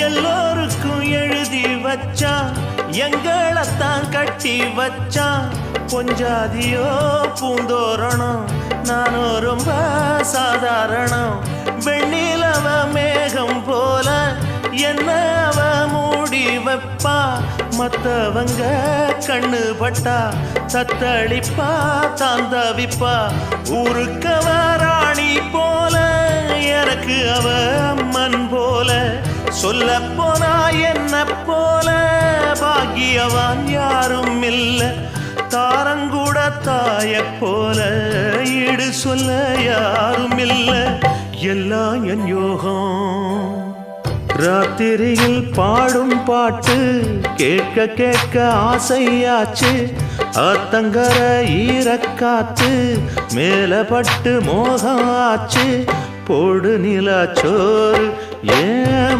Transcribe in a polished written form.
எல்லோருக்கும் எழுதி வச்சான், எங்களைத்தான் கட்டி வச்சான். பொஞ்சாதியோ பூந்தோரணம், நானோ ரொம்ப சாதாரணம். வெண்ணிலவ மேகம் போல என்ன அவ மூடி வைப்பா. மத்தவங்க கண்ணு பட்டா தத்தளிப்பா, தாந்தவிப்பா. ஊருக்கவ ராணி போல, எனக்கு அவ அம்மன் போல. சொல்ல போனா என்ன போல பாக்கியவான் யாரும் இல்ல. தாரங்கூட தாய போல ஈடு சொல்ல யாரும் இல்ல. எல்லாம் என் யோகம். ராத்திரியில் பாடும் பாட்டு கேட்க கேட்க ஆசையாச்சு. ஆத்தங்கர ஈரக்காத்து மேல பட்டு மோகம் ஆச்சு. போடு நிலா சோறு ஏன்